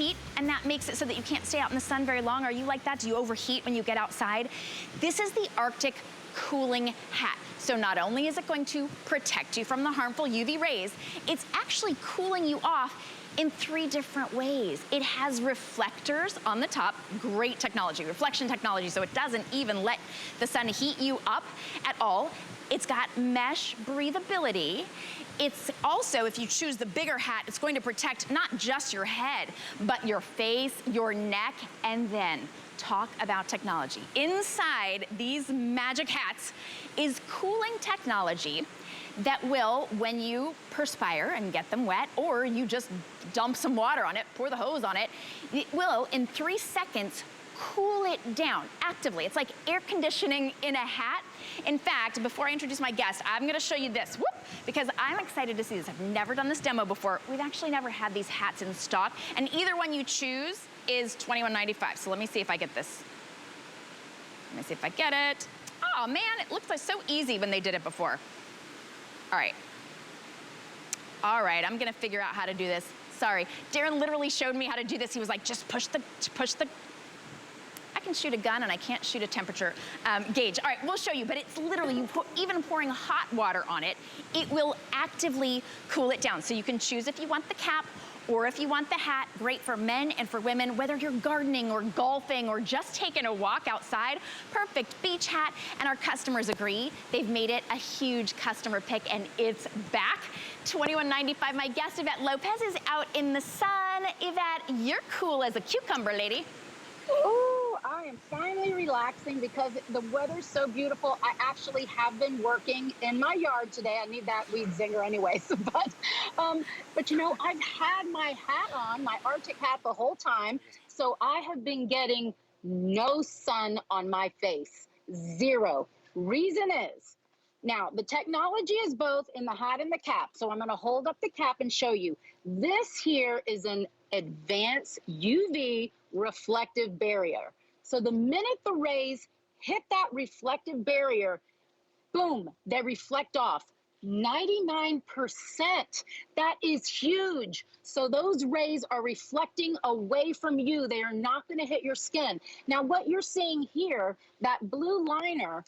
heat, and that makes it so that you can't stay out in the sun very long. Are you like that? Do you overheat when you get outside? This is the Arctic cooling hat. So not only is it going to protect you from the harmful UV rays, it's actually cooling you off in 3 different ways. It has reflectors on the top, great technology, reflection technology, so it doesn't even let the sun heat you up at all. It's got mesh breathability. It's also, if you choose the bigger hat, it's going to protect not just your head, but your face, your neck, and then talk about technology. Inside these magic hats is cooling technology that will, when you perspire and get them wet, or you just dump some water on it, pour the hose on it, it will, in 3 seconds, cool it down actively. It's like air conditioning in a hat. In fact, before I introduce my guest, I'm gonna show you this, because I'm excited to see this. I've never done this demo before. We've actually never had these hats in stock, and either one you choose is $21.95. So let me see if I get this. Let me see if I get it. Oh man, it looks like so easy when they did it before. All right, I'm gonna figure out how to do this. Sorry, Darren literally showed me how to do this. He was like, just push the, I can shoot a gun and I can't shoot a temperature gauge. All right, we'll show you, but it's literally, even pouring hot water on it, it will actively cool it down. So you can choose if you want the cap or if you want the hat. Great for men and for women, whether you're gardening or golfing or just taking a walk outside. Perfect beach hat, and our customers agree. They've made it a huge customer pick, and it's back. $21.95. My guest, Yvette Lopez, is out in the sun. Yvette, you're cool as a cucumber, lady. Oh, I am finally relaxing because the weather's so beautiful. I actually have been working in my yard today. I need that weed zinger anyways. But you know, I've had my hat on, my Arctic hat, the whole time. So I have been getting no sun on my face. 0. Reason is, now the technology is both in the hat and the cap. So I'm going to hold up the cap and show you. This here is an advanced UV reflective barrier. So the minute the rays hit that reflective barrier, boom, they reflect off. 99%. That is huge. So those rays are reflecting away from you. They are not going to hit your skin. Now what you're seeing here, that blue liner,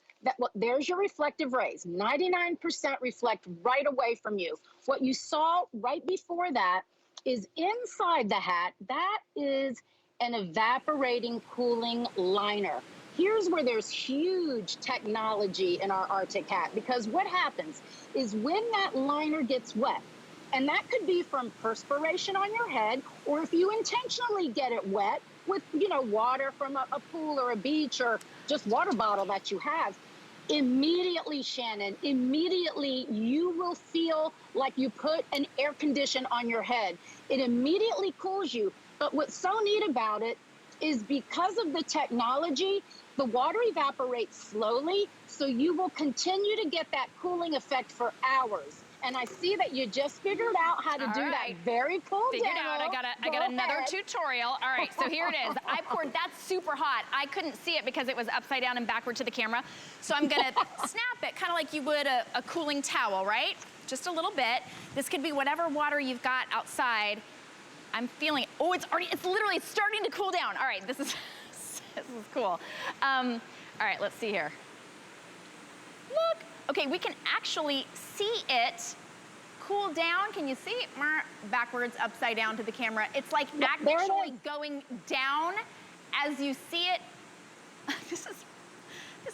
there's your reflective rays. 99% reflect right away from you. What you saw right before that is inside the hat. That is an evaporating cooling liner. Here's where there's huge technology in our Arctic hat, because what happens is when that liner gets wet, and that could be from perspiration on your head, or if you intentionally get it wet with, you know, water from a pool or a beach or just water bottle that you have, immediately, Shannon, immediately you will feel like you put an air condition on your head. It immediately cools you. But what's so neat about it is because of the technology, the water evaporates slowly, so you will continue to get that cooling effect for hours. And I see that you just figured out how to do that very cool Figured demo. out. I got another tutorial. All right, so here it is. I poured, that's super hot. I couldn't see it because it was upside down and backward to the camera. So I'm gonna snap it, kind of like you would a cooling towel, right? Just a little bit. This could be whatever water you've got outside. I'm feeling it. Oh, it's literally starting to cool down. All right, this is cool. All right, let's see here. Look, okay, we can actually see it cool down. Can you see it? Backwards, upside down to the camera. It's like actually going down as you see it. This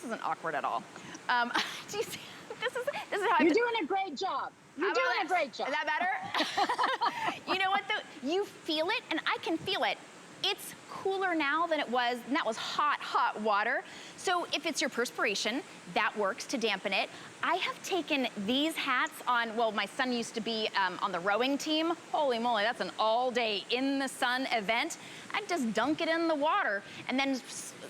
isn't awkward at all. Do you see? This is how you're doing a great job. You're doing a great job. Is that better? You know what though? You feel it, and I can feel it. It's cooler now than it was, and that was hot, hot water. So if it's your perspiration, that works to dampen it. I have taken these hats on, well, my son used to be on the rowing team. Holy moly, that's an all day in the sun event. I'd just dunk it in the water and then,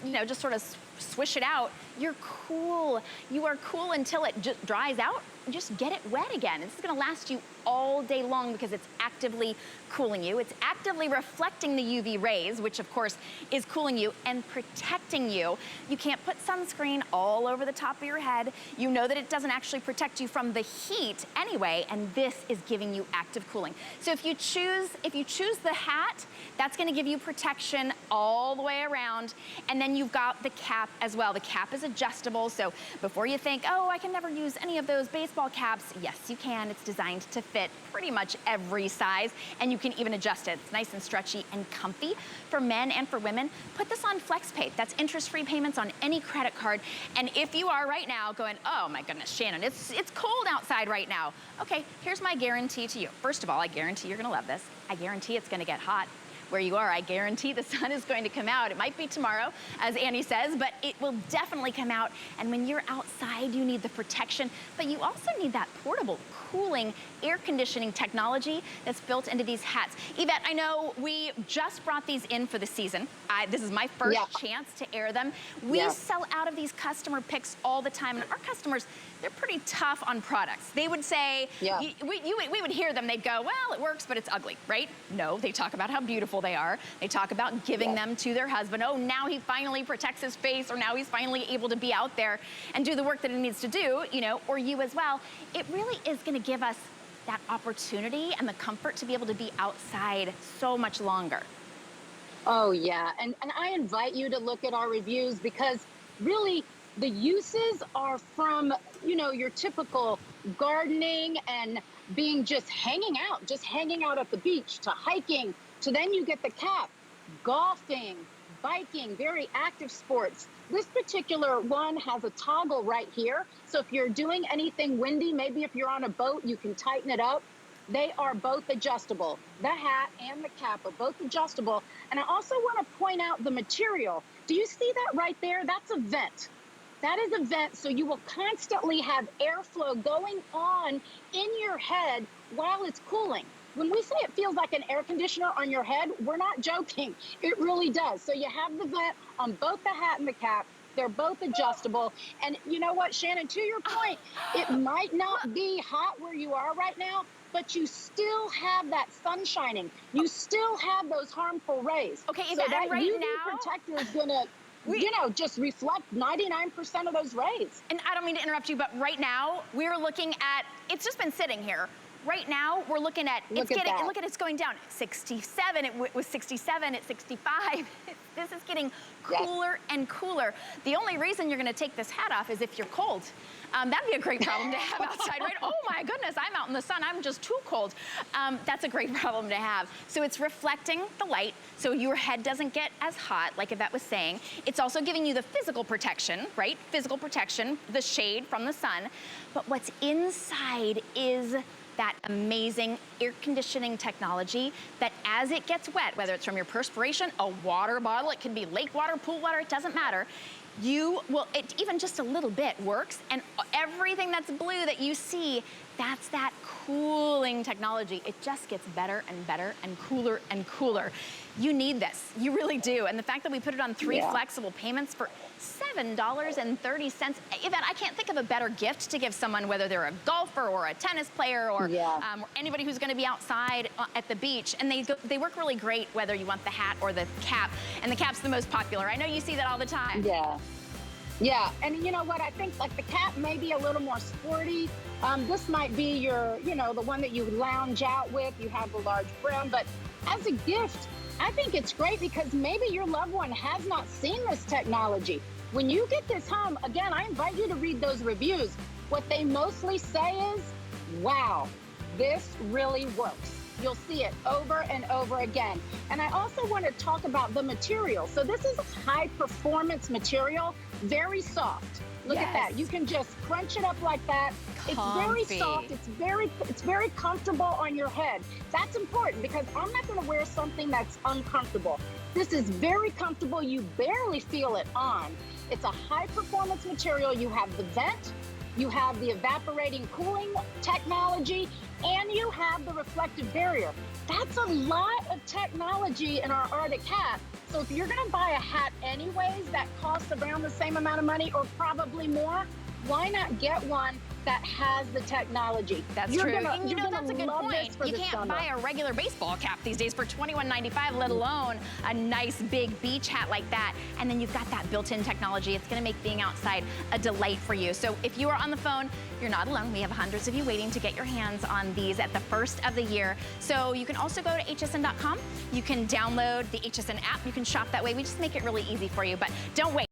you know, just sort of swish it out. You're cool. You are cool until it just dries out. just get it wet again. This is gonna last you all day long because it's actively cooling you. It's actively reflecting the UV rays, which of course is cooling you and protecting you. You can't put sunscreen all over the top of your head. You know that it doesn't actually protect you from the heat anyway, and this is giving you active cooling. So if you choose the hat, that's gonna give you protection all the way around. And then you've got the cap as well. The cap is adjustable, so before you think, oh, I can never use any of those baseball caps, yes, you can. It's designed to fit pretty much every size, and you can even adjust it. It's nice and stretchy and comfy for men and for women. Put this on FlexPay. That's interest-free payments on any credit card. And if you are right now going, oh my goodness, Shannon, it's cold outside right now. Okay, here's my guarantee to you. First of all, I guarantee you're gonna love this. I guarantee it's gonna get hot where you are. I guarantee the sun is going to come out. It might be tomorrow, as Annie says, but it will definitely come out. And when you're outside, you need the protection, but you also need that portable cooling air conditioning technology that's built into these hats. Yvette, I know we just brought these in for the season. This is my first chance to air them. We sell out of these customer picks all the time, and our customers, they're pretty tough on products. They would say, we would hear them, they'd go, well, it works, but it's ugly, right? No, they talk about how beautiful they are. They talk about giving them to their husband. Oh, now he finally protects his face, or now he's finally able to be out there and do the work that he needs to do, you know, or you as well. It really is gonna give us that opportunity and the comfort to be able to be outside so much longer. Oh yeah, and I invite you to look at our reviews, because really the uses are from, you know, your typical gardening and being just hanging out at the beach, to hiking, to then you get the cap, golfing, biking, very active sports. This particular one has a toggle right here. So if you're doing anything windy, maybe if you're on a boat, you can tighten it up. They are both adjustable. The hat and the cap are both adjustable. And I also want to point out the material. Do you see that right there? That's a vent. That is a vent, so you will constantly have airflow going on in your head while it's cooling. When we say it feels like an air conditioner on your head, we're not joking. It really does. So you have the vent on both the hat and the cap. They're both adjustable. And you know what, Shannon, to your point, it might not be hot where you are right now, but you still have that sun shining. You still have those harmful rays. Okay, so that right UV protector is gonna, you know, just reflect 99% of those rays. And I don't mean to interrupt you, but right now we're looking at, it's just been sitting here. Right now, we're looking at, look at it's going down. 67, it was 67, it's 65. This is getting cooler and cooler. The only reason you're gonna take this hat off is if you're cold. That'd be a great problem to have outside, right? Oh my goodness, I'm out in the sun, I'm just too cold. That's a great problem to have. So it's reflecting the light, so your head doesn't get as hot, like Yvette was saying. It's also giving you the physical protection, right? Physical protection, the shade from the sun. But what's inside is that amazing air conditioning technology that as it gets wet, whether it's from your perspiration, a water bottle, it can be lake water, pool water, it doesn't matter. Even just a little bit works, and everything that's blue that you see, that's that cooling technology. It just gets better and better and cooler. You need this, you really do. And the fact that we put it on 3 flexible payments for $7.30. Yvette, I can't think of a better gift to give someone, whether they're a golfer or a tennis player or anybody who's gonna be outside at the beach. And they work really great whether you want the hat or the cap. And the cap's the most popular. I know you see that all the time. Yeah, and you know what, I think like the cap may be a little more sporty. This might be your, you know, the one that you lounge out with, you have the large brim, but as a gift, I think it's great because maybe your loved one has not seen this technology. When you get this home, again, I invite you to read those reviews. What they mostly say is, wow, this really works. You'll see it over and over again. And I also want to talk about the material. So this is high performance material, very soft. Look at that. You can just crunch it up like that. It's very soft. It's very comfortable on your head. That's important because I'm not going to wear something that's uncomfortable. This is very comfortable. You barely feel it on. It's a high performance material. You have the vent, you have the evaporating cooling technology, and you have the reflective barrier. That's a lot of technology in our Arctic hat. So if you're gonna buy a hat anyways that costs around the same amount of money or probably more, why not get one that has the technology? That's You're true. Gonna, And you know, that's a good point. You can't buy a regular baseball cap these days for $21.95, let alone a nice big beach hat like that. And then you've got that built-in technology. It's gonna make being outside a delight for you. So if you are on the phone, you're not alone. We have hundreds of you waiting to get your hands on these at the first of the year. So you can also go to hsn.com. You can download the HSN app. You can shop that way. We just make it really easy for you, but don't wait.